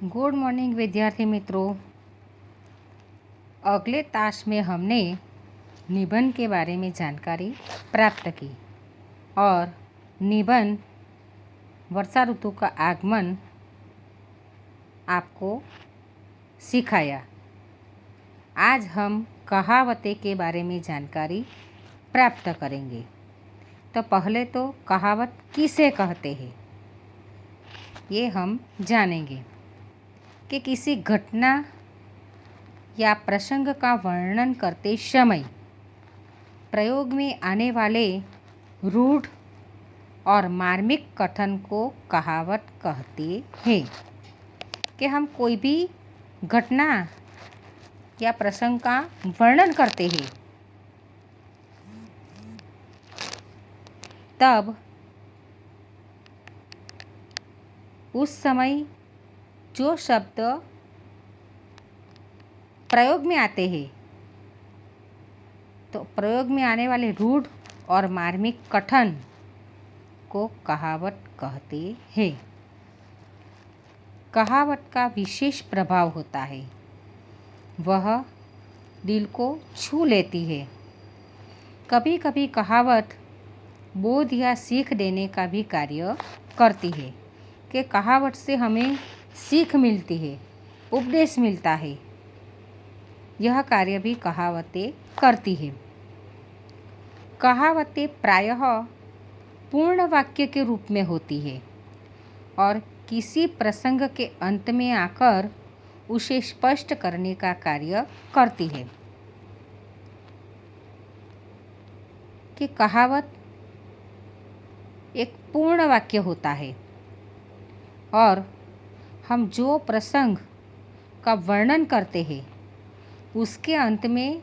Good morning विद्यार्थी मित्रों। अगले ताश में हमने निबंध के बारे में जानकारी प्राप्त की और निबंध वर्षा ऋतु का आगमन आपको सिखाया। आज हम कहावतें के बारे में जानकारी प्राप्त करेंगे। तो पहले तो कहावत किसे कहते हैं ये हम जानेंगे कि किसी घटना या प्रसंग का वर्णन करते समय प्रयोग में आने वाले रूढ़ और मार्मिक कथन को कहावत कहते हैं। कि हम कोई भी घटना या प्रसंग का वर्णन करते हैं तब उस समय जो शब्द प्रयोग में आते हैं तो प्रयोग में आने वाले रूढ़ और मार्मिक कथन को कहावत कहते हैं। कहावत का विशेष प्रभाव होता है, वह दिल को छू लेती है। कभी कभी कहावत बोध या सीख देने का भी कार्य करती है कि कहावत से हमें सीख मिलती है, उपदेश मिलता है। यह कार्य भी कहावतें करती है। कहावतें प्रायः पूर्ण वाक्य के रूप में होती है और किसी प्रसंग के अंत में आकर उसे स्पष्ट करने का कार्य करती है। कि कहावत एक पूर्ण वाक्य होता है और हम जो प्रसंग का वर्णन करते हैं उसके अंत में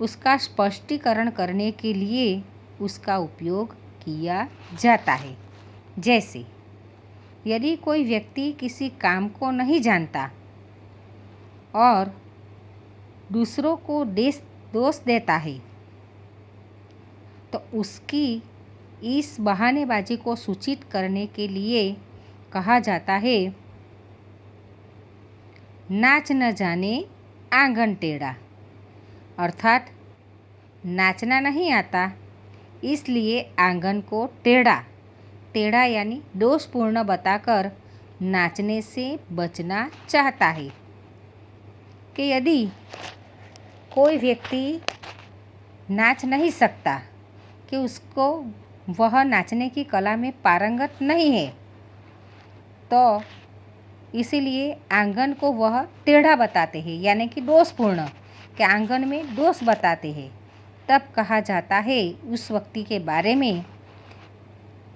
उसका स्पष्टीकरण करने के लिए उसका उपयोग किया जाता है। जैसे यदि कोई व्यक्ति किसी काम को नहीं जानता और दूसरों को दोष देता है तो उसकी इस बहानेबाजी को सूचित करने के लिए कहा जाता है, नाच न जाने आंगन टेढ़ा। अर्थात नाचना नहीं आता इसलिए आंगन को टेढ़ा यानी दोषपूर्ण बताकर नाचने से बचना चाहता है। कि यदि कोई व्यक्ति नाच नहीं सकता, कि उसको वह नाचने की कला में पारंगत नहीं है, तो इसीलिए आंगन को वह टेढ़ा बताते हैं यानी कि दोषपूर्ण, कि आंगन में दोष बताते हैं। तब कहा जाता है उस व्यक्ति के बारे में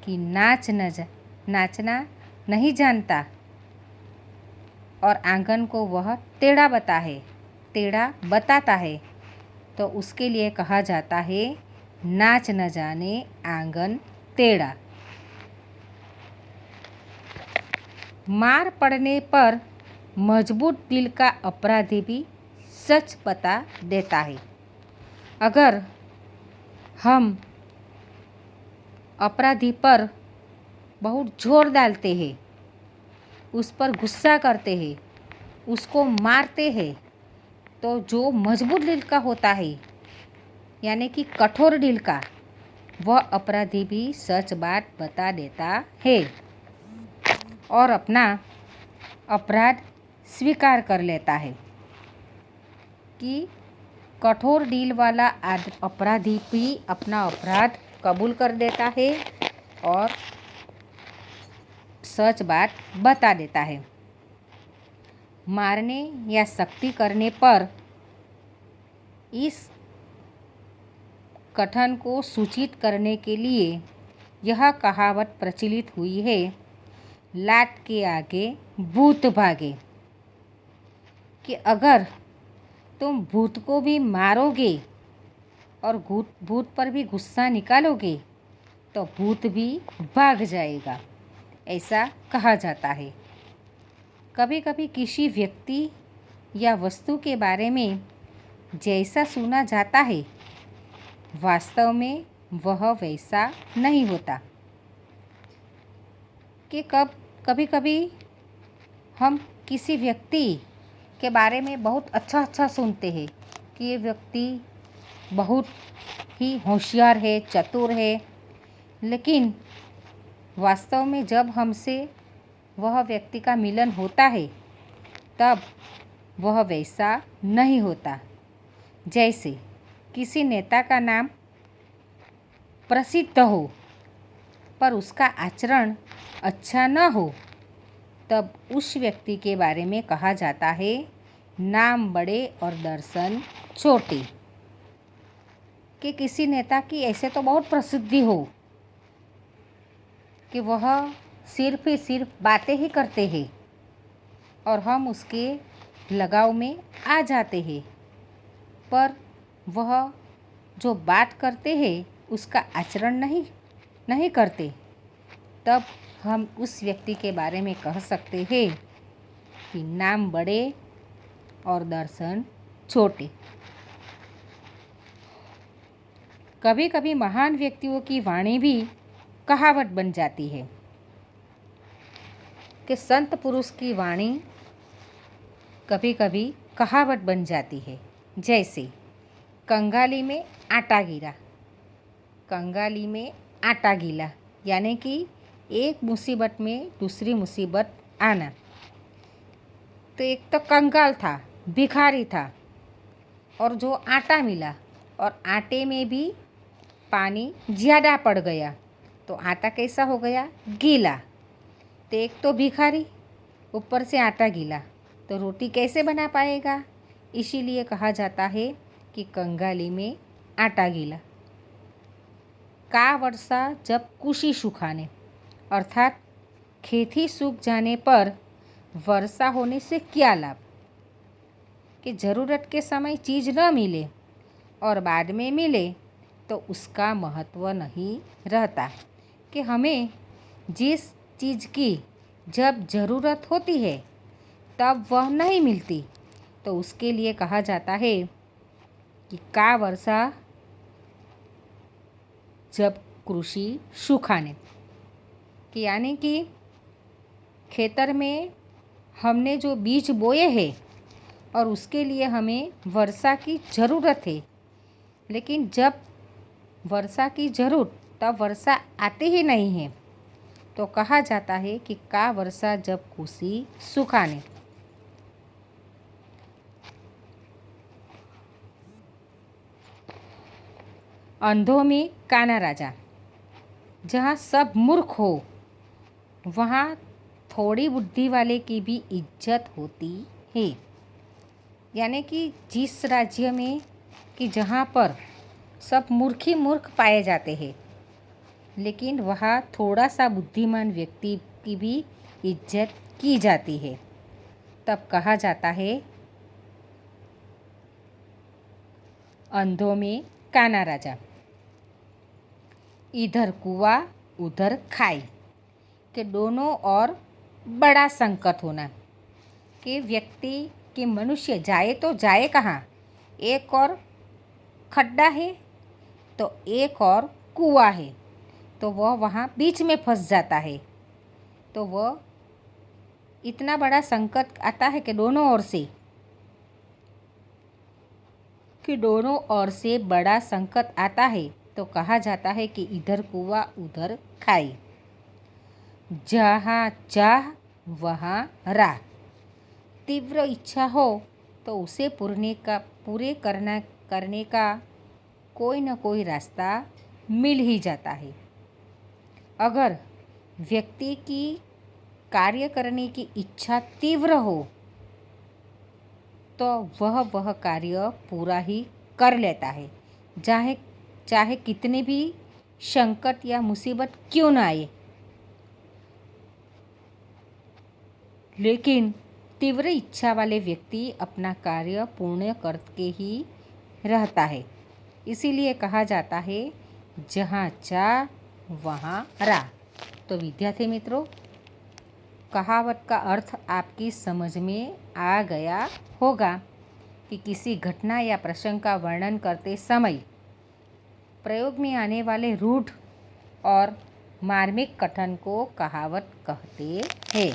कि नाचना नहीं जानता और आंगन को वह टेढ़ा बताता है तो उसके लिए कहा जाता है, नाच न जाने आंगन टेढ़ा। मार पड़ने पर मजबूत दिल का अपराधी भी सच बता देता है। अगर हम अपराधी पर बहुत जोर डालते हैं, उस पर गुस्सा करते हैं, उसको मारते हैं, तो जो मजबूत दिल का होता है यानी कि कठोर दिल का, वह अपराधी भी सच बात बता देता है और अपना अपराध स्वीकार कर लेता है। कि कठोर दिल वाला अपराधी भी अपना अपराध कबूल कर देता है और सच बात बता देता है। मारने या सख्ती करने पर इस कथन को सूचित करने के लिए यह कहावत प्रचलित हुई है, लात के आगे भूत भागे। कि अगर तुम भूत को भी मारोगे और भूत पर भी गुस्सा निकालोगे तो भूत भी भाग जाएगा, ऐसा कहा जाता है। कभी कभी किसी व्यक्ति या वस्तु के बारे में जैसा सुना जाता है वास्तव में वह वैसा नहीं होता। कि कभी कभी हम किसी व्यक्ति के बारे में बहुत अच्छा सुनते हैं कि ये व्यक्ति बहुत ही होशियार है, चतुर है, लेकिन वास्तव में जब हमसे वह व्यक्ति का मिलन होता है तब वह वैसा नहीं होता। जैसे किसी नेता का नाम प्रसिद्ध हो पर उसका आचरण अच्छा न हो, तब उस व्यक्ति के बारे में कहा जाता है नाम बड़े और दर्शन छोटे। कि किसी नेता की ऐसे तो बहुत प्रसिद्धि हो कि वह सिर्फ ही सिर्फ बातें ही करते हैं और हम उसके लगाव में आ जाते हैं, पर वह जो बात करते हैं उसका आचरण नहीं करते, तब हम उस व्यक्ति के बारे में कह सकते हैं कि नाम बड़े और दर्शन छोटे। कभी कभी महान व्यक्तियों की वाणी भी कहावत बन जाती है कि संत पुरुष की वाणी कभी कभी कहावत बन जाती है। जैसे कंगाली में आटा गिरा, कंगाली में आटा गीला, यानी कि एक मुसीबत में दूसरी मुसीबत आना। तो एक तो कंगाल था, भिखारी था, और जो आटा मिला और आटे में भी पानी ज़्यादा पड़ गया तो आटा कैसा हो गया? गीला। तो एक तो भिखारी, ऊपर से आटा गीला, तो रोटी कैसे बना पाएगा? इसीलिए कहा जाता है कि कंगाली में आटा गीला। का वर्षा जब कुशी सुखाने, अर्थात खेती सूख जाने पर वर्षा होने से क्या लाभ? कि ज़रूरत के समय चीज़ न मिले और बाद में मिले तो उसका महत्व नहीं रहता। कि हमें जिस चीज़ की जब ज़रूरत होती है तब वह नहीं मिलती, तो उसके लिए कहा जाता है कि का वर्षा जब कृषि सुखाने। कि यानी कि खेतर में हमने जो बीज बोए हैं और उसके लिए हमें वर्षा की ज़रूरत है, लेकिन जब वर्षा की ज़रूरत तब वर्षा आती ही नहीं है, तो कहा जाता है कि का वर्षा जब कुशी सुखाने। अंधों में काना राजा। जहाँ सब मूर्ख हो वहाँ थोड़ी बुद्धि वाले की भी इज्जत होती है। यानी कि जिस राज्य में कि जहाँ पर सब मूर्ख ही मूर्ख पाए जाते हैं, लेकिन वहाँ थोड़ा सा बुद्धिमान व्यक्ति की भी इज्जत की जाती है, तब कहा जाता है अंधों में काना राजा। इधर कुआं उधर खाई। कि दोनों ओर बड़ा संकट होना। कि व्यक्ति कि मनुष्य जाए तो जाए कहाँ? एक और खड्डा है तो एक और कुआं है, तो वह वहाँ बीच में फंस जाता है। तो वह इतना बड़ा संकट आता है कि दोनों ओर से बड़ा संकट आता है, तो कहा जाता है कि इधर कुआं उधर खाई। जहाँ चाह वहाँ राह। तीव्र इच्छा हो तो उसे पूरे करने का कोई न कोई रास्ता मिल ही जाता है। अगर व्यक्ति की कार्य करने की इच्छा तीव्र हो तो वह कार्य पूरा ही कर लेता है, चाहे कितने भी संकट या मुसीबत क्यों ना आए। लेकिन तीव्र इच्छा वाले व्यक्ति अपना कार्य पूर्ण करके ही रहता है। इसीलिए कहा जाता है जहाँ चाह वहाँ राह। तो विद्यार्थी मित्रों, कहावत का अर्थ आपकी समझ में आ गया होगा कि किसी घटना या प्रसंग का वर्णन करते समय प्रयोग में आने वाले रूढ़ और मार्मिक कथन को कहावत कहते हैं।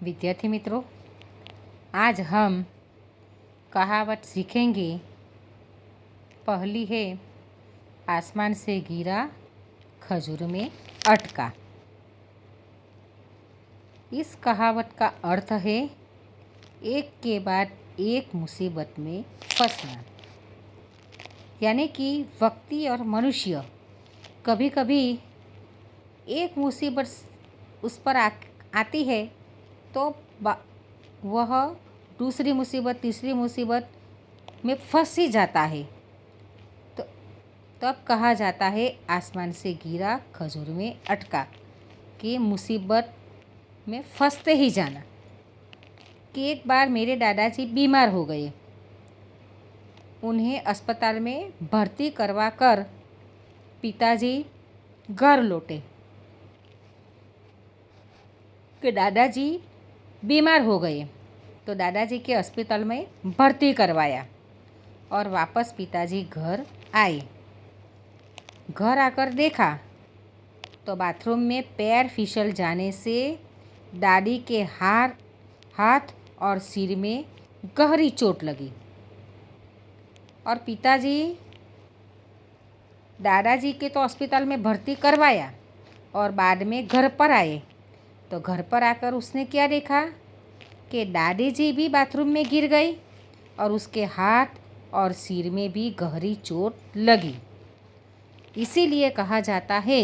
विद्यार्थी मित्रों, आज हम कहावत सीखेंगे। पहली है, आसमान से गिरा खजूर में अटका। इस कहावत का अर्थ है एक के बाद एक मुसीबत में फंसना। यानी कि व्यक्ति और मनुष्य कभी कभी एक मुसीबत उस पर आती है तो वह दूसरी मुसीबत तीसरी मुसीबत में फंस ही जाता है। तो तब कहा जाता है आसमान से गिरा खजूर में अटका, कि मुसीबत में फंसते ही जाना। कि एक बार मेरे दादाजी बीमार हो गए। उन्हें अस्पताल में भर्ती करवाकर पिताजी घर लौटे कि दादाजी बीमार हो गए। तो दादाजी के अस्पताल में भर्ती करवाया और वापस पिताजी घर आए। घर आकर देखा तो बाथरूम में पैर फिसल जाने से दादी के हाथ और सिर में गहरी चोट लगी। और पिताजी दादाजी के तो अस्पताल में भर्ती करवाया और बाद में घर पर आए। तो घर पर आकर उसने क्या देखा कि दादी जी भी बाथरूम में गिर गई और उसके हाथ और सिर में भी गहरी चोट लगी। इसीलिए कहा जाता है